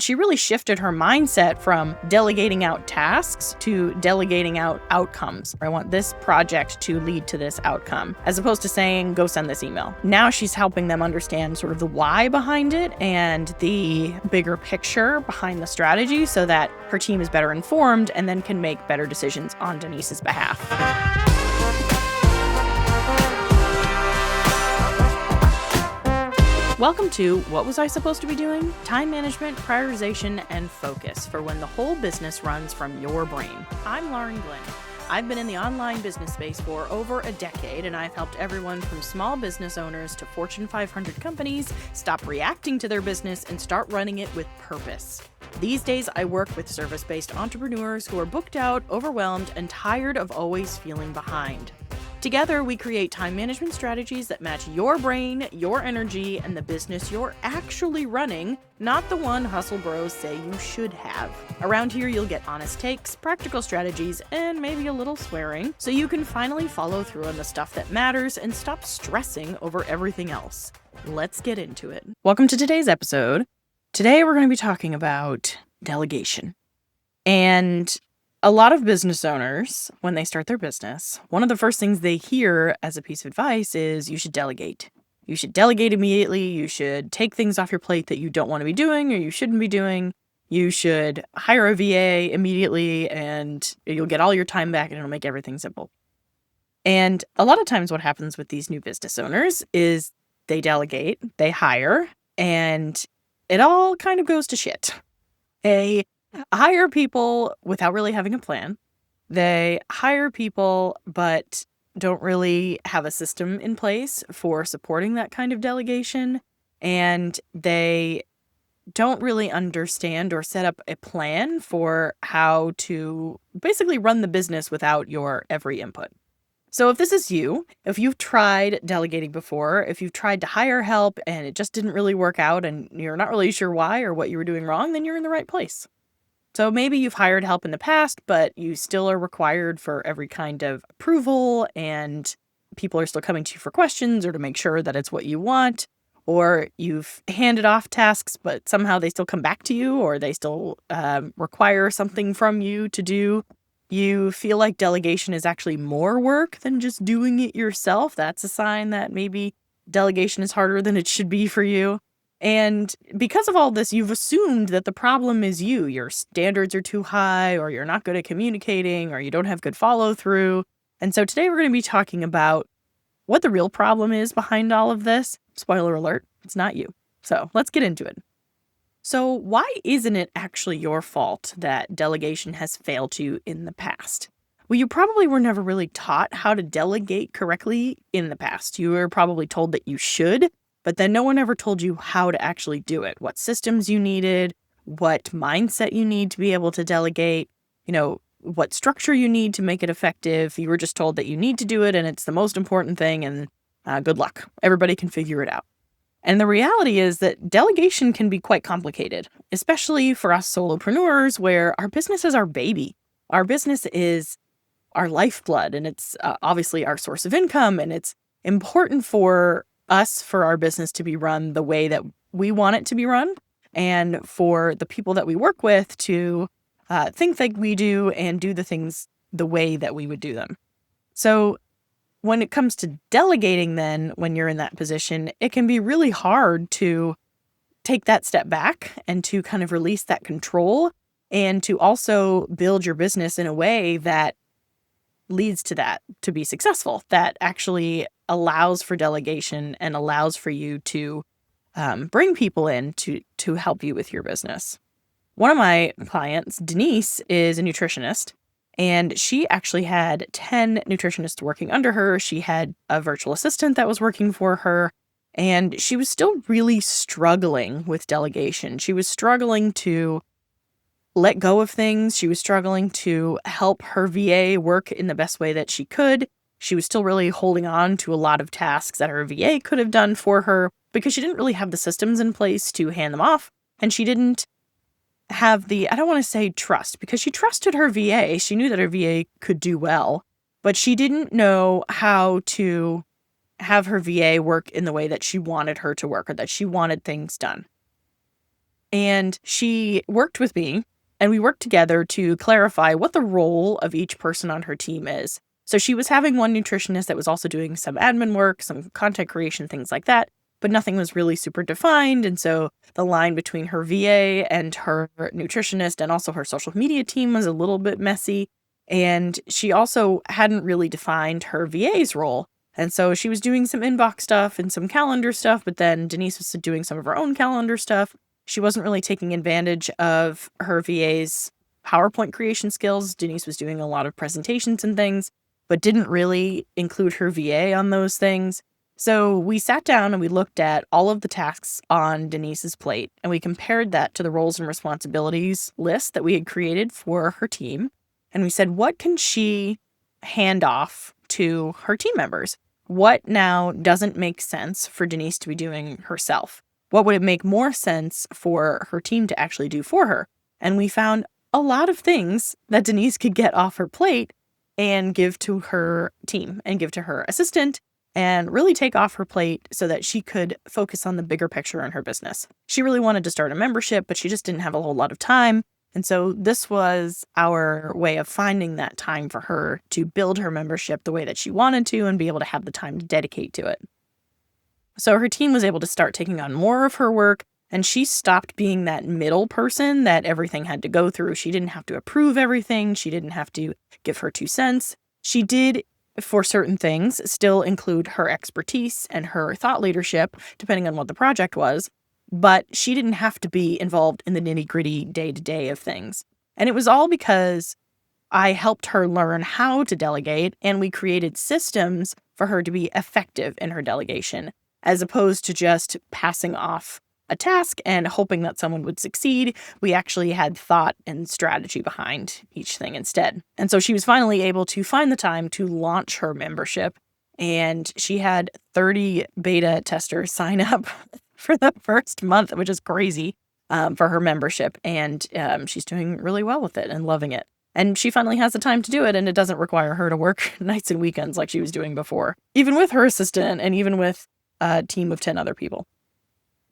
She really shifted her mindset from delegating out tasks to delegating out outcomes. I want this project to lead to this outcome, as opposed to saying, go send this email. Now she's helping them understand sort of the why behind it and the bigger picture behind the strategy so that her team is better informed and then can make better decisions on Denise's behalf. Welcome to What Was I Supposed to Be Doing? Time management, prioritization, and focus for when the whole business runs from your brain. I'm Lauren Glenn. I've been in the online business space for over a decade, and I've helped everyone from small business owners to Fortune 500 companies stop reacting to their business and start running it with purpose. These days, I work with service-based entrepreneurs who are booked out, overwhelmed, and tired of always feeling behind. Together, we create time management strategies that match your brain, your energy, and the business you're actually running, not the one hustle bros say you should have. Around here, you'll get honest takes, practical strategies, and maybe a little swearing, so you can finally follow through on the stuff that matters and stop stressing over everything else. Let's get into it. Welcome to today's episode. Today, we're going to be talking about delegation. And a lot of business owners, when they start their business, one of the first things they hear as a piece of advice is you should delegate. You should delegate immediately. You should take things off your plate that you don't want to be doing or you shouldn't be doing. You should hire a VA immediately and you'll get all your time back and it'll make everything simple. And a lot of times what happens with these new business owners is they delegate, they hire, and it all kind of goes to shit. They hire people without really having a plan. They hire people but don't really have a system in place for supporting that kind of delegation. And they don't really understand or set up a plan for how to basically run the business without your every input. So if this is you, if you've tried delegating before, if you've tried to hire help and it just didn't really work out and you're not really sure why or what you were doing wrong, then you're in the right place. So maybe you've hired help in the past, but you still are required for every kind of approval and people are still coming to you for questions or to make sure that it's what you want, or you've handed off tasks, but somehow they still come back to you or they still require something from you to do. You feel like delegation is actually more work than just doing it yourself. That's a sign that maybe delegation is harder than it should be for you. And because of all this, you've assumed that the problem is you. Your standards are too high, or you're not good at communicating, or you don't have good follow through. And so today we're going to be talking about what the real problem is behind all of this. Spoiler alert, it's not you. So let's get into it. So why isn't it actually your fault that delegation has failed you in the past? Well, you probably were never really taught how to delegate correctly in the past. You were probably told that you should, but then no one ever told you how to actually do it, what systems you needed, what mindset you need to be able to delegate, what structure you need to make it effective. You were just told that you need to do it and it's the most important thing and good luck. Everybody can figure it out. And the reality is that delegation can be quite complicated, especially for us solopreneurs where our business is our baby. Our business is our lifeblood and it's obviously our source of income, and it's important for our business to be run the way that we want it to be run, and for the people that we work with to think like we do and do the things the way that we would do them. So when it comes to delegating then, when you're in that position, it can be really hard to take that step back and to kind of release that control and to also build your business in a way that leads to that, to be successful, that actually allows for delegation and allows for you to bring people in to help you with your business. One of my clients, Denise, is a nutritionist, and she actually had 10 nutritionists working under her. She had a virtual assistant that was working for her, and she was still really struggling with delegation. She was struggling to let go of things. She was struggling to help her VA work in the best way that she could. She was still really holding on to a lot of tasks that her VA could have done for her because she didn't really have the systems in place to hand them off. And she didn't have I don't want to say trust, because she trusted her VA. She knew that her VA could do well, but she didn't know how to have her VA work in the way that she wanted her to work or that she wanted things done. And she worked with me, and we worked together to clarify what the role of each person on her team is. So she was having one nutritionist that was also doing some admin work, some content creation, things like that, but nothing was really super defined. And so the line between her VA and her nutritionist and also her social media team was a little bit messy. And she also hadn't really defined her VA's role. And so she was doing some inbox stuff and some calendar stuff, but then Denise was doing some of her own calendar stuff. She wasn't really taking advantage of her VA's PowerPoint creation skills. Denise was doing a lot of presentations and things, but didn't really include her VA on those things. So we sat down and we looked at all of the tasks on Denise's plate, and we compared that to the roles and responsibilities list that we had created for her team. And we said, what can she hand off to her team members? What now doesn't make sense for Denise to be doing herself? What would it make more sense for her team to actually do for her? And we found a lot of things that Denise could get off her plate and give to her team and give to her assistant and really take off her plate so that she could focus on the bigger picture in her business. She really wanted to start a membership, but she just didn't have a whole lot of time. And so this was our way of finding that time for her to build her membership the way that she wanted to and be able to have the time to dedicate to it. So her team was able to start taking on more of her work, and she stopped being that middle person that everything had to go through. She didn't have to approve everything. She didn't have to give her 2 cents. She did, for certain things, still include her expertise and her thought leadership, depending on what the project was, but she didn't have to be involved in the nitty-gritty day-to-day of things. And it was all because I helped her learn how to delegate, and we created systems for her to be effective in her delegation, as opposed to just passing off a task and hoping that someone would succeed. We actually had thought and strategy behind each thing instead. And so she was finally able to find the time to launch her membership, and she had 30 beta testers sign up for the first month, which is crazy, for her membership. And she's doing really well with it and loving it. And she finally has the time to do it, and it doesn't require her to work nights and weekends like she was doing before, even with her assistant and even with a team of 10 other people.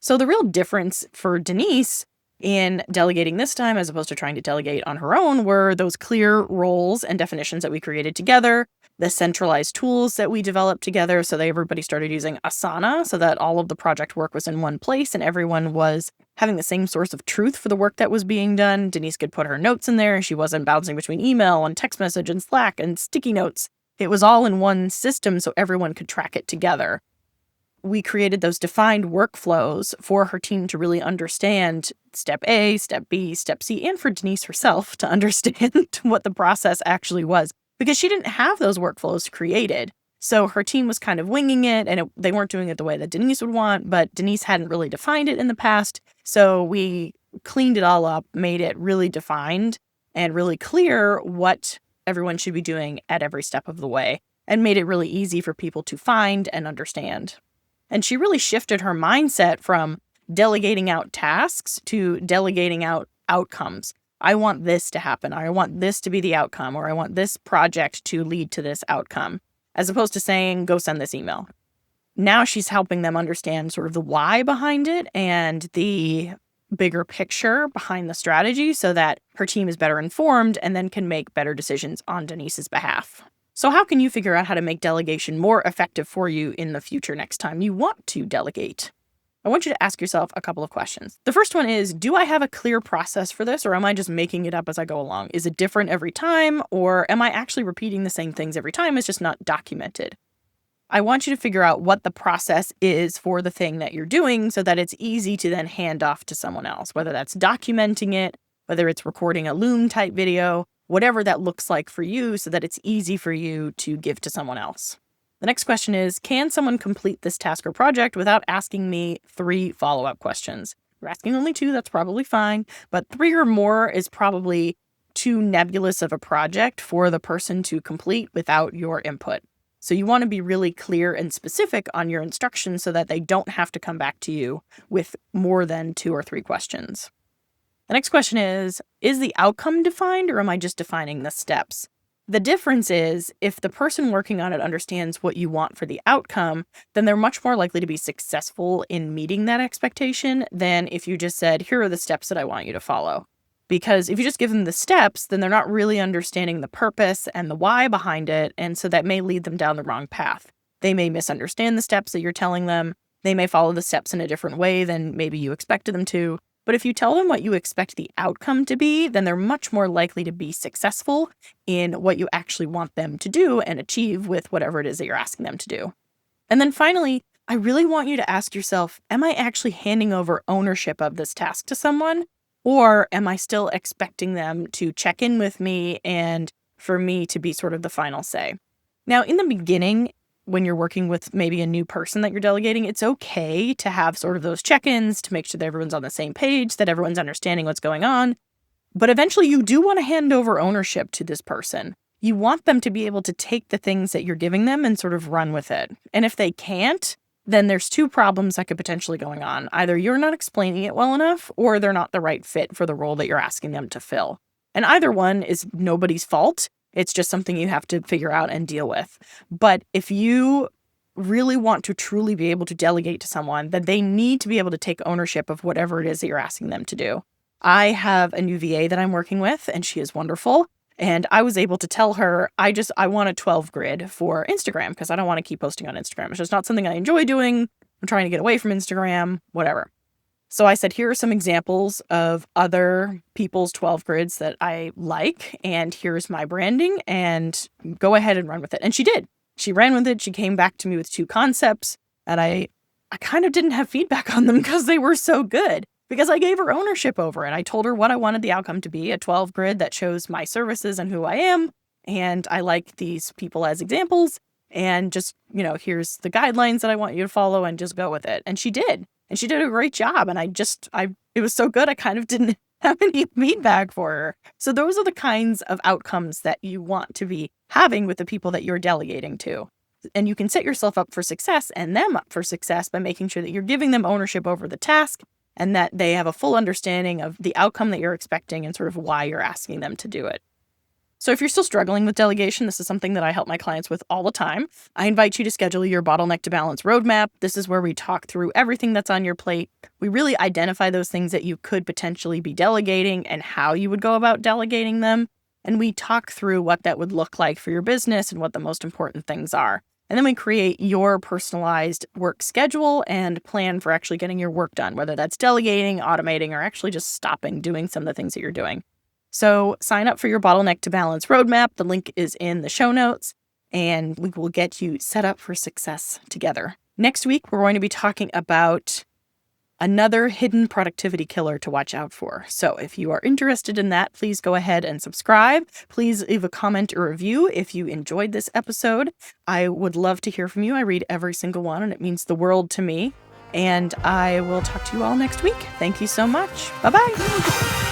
So the real difference for Denise in delegating this time, as opposed to trying to delegate on her own, were those clear roles and definitions that we created together, the centralized tools that we developed together so that everybody started using Asana so that all of the project work was in one place and everyone was having the same source of truth for the work that was being done. Denise could put her notes in there. She wasn't bouncing between email and text message and Slack and sticky notes. It was all in one system so everyone could track it together. We created those defined workflows for her team to really understand step A, step B, step C, and for Denise herself to understand what the process actually was, because she didn't have those workflows created. So her team was kind of winging it, and they weren't doing it the way that Denise would want, but Denise hadn't really defined it in the past. So we cleaned it all up, made it really defined and really clear what everyone should be doing at every step of the way, and made it really easy for people to find and understand. And she really shifted her mindset from delegating out tasks to delegating out outcomes. I want this to happen, or I want this to be the outcome, or I want this project to lead to this outcome, as opposed to saying, go send this email. Now she's helping them understand sort of the why behind it and the bigger picture behind the strategy so that her team is better informed and then can make better decisions on Denise's behalf. So how can you figure out how to make delegation more effective for you in the future next time you want to delegate? I want you to ask yourself a couple of questions. The first one is, do I have a clear process for this, or am I just making it up as I go along? Is it different every time, or am I actually repeating the same things every time? It's just not documented. I want you to figure out what the process is for the thing that you're doing so that it's easy to then hand off to someone else, whether that's documenting it, whether it's recording a Loom type video, whatever that looks like for you so that it's easy for you to give to someone else. The next question is, can someone complete this task or project without asking me 3 follow-up questions? If you're asking only 2, that's probably fine, but 3 or more is probably too nebulous of a project for the person to complete without your input. So you want to be really clear and specific on your instructions so that they don't have to come back to you with more than 2 or 3 questions. The next question is the outcome defined, or am I just defining the steps? The difference is if the person working on it understands what you want for the outcome, then they're much more likely to be successful in meeting that expectation than if you just said, here are the steps that I want you to follow. Because if you just give them the steps, then they're not really understanding the purpose and the why behind it. And so that may lead them down the wrong path. They may misunderstand the steps that you're telling them. They may follow the steps in a different way than maybe you expected them to. But if you tell them what you expect the outcome to be, then they're much more likely to be successful in what you actually want them to do and achieve with whatever it is that you're asking them to do. And then finally, I really want you to ask yourself, am I actually handing over ownership of this task to someone? Or am I still expecting them to check in with me and for me to be sort of the final say? Now, in the beginning, when you're working with maybe a new person that you're delegating, it's okay to have sort of those check-ins to make sure that everyone's on the same page, that everyone's understanding what's going on. But eventually you do want to hand over ownership to this person. You want them to be able to take the things that you're giving them and sort of run with it. And if they can't, then there's two problems that could potentially going on. Either you're not explaining it well enough, or they're not the right fit for the role that you're asking them to fill. And either one is nobody's fault. It's just something you have to figure out and deal with. But if you really want to truly be able to delegate to someone, then they need to be able to take ownership of whatever it is that you're asking them to do. I have a new VA that I'm working with, and she is wonderful. And I was able to tell her, I want a 12 grid for Instagram because I don't want to keep posting on Instagram. It's just not something I enjoy doing. I'm trying to get away from Instagram, whatever. So I said, here are some examples of other people's 12 grids that I like, and here's my branding, and go ahead and run with it. And she did. She ran with it. She came back to me with 2 concepts, and I kind of didn't have feedback on them because they were so good, because I gave her ownership over it. I told her what I wanted the outcome to be, a 12 grid that shows my services and who I am, and I like these people as examples, and just, here's the guidelines that I want you to follow, and just go with it. And she did. And she did a great job. And it was so good, I kind of didn't have any feedback for her. So those are the kinds of outcomes that you want to be having with the people that you're delegating to. And you can set yourself up for success and them up for success by making sure that you're giving them ownership over the task and that they have a full understanding of the outcome that you're expecting and sort of why you're asking them to do it. So if you're still struggling with delegation, this is something that I help my clients with all the time. I invite you to schedule your bottleneck to balance roadmap. This is where we talk through everything that's on your plate. We really identify those things that you could potentially be delegating and how you would go about delegating them. And we talk through what that would look like for your business and what the most important things are. And then we create your personalized work schedule and plan for actually getting your work done, whether that's delegating, automating, or actually just stopping doing some of the things that you're doing. So sign up for your bottleneck to balance roadmap. The link is in the show notes, and we will get you set up for success together. Next week, we're going to be talking about another hidden productivity killer to watch out for. So if you are interested in that, please go ahead and subscribe. Please leave a comment or review if you enjoyed this episode. I would love to hear from you. I read every single one, and it means the world to me. And I will talk to you all next week. Thank you so much. Bye-bye.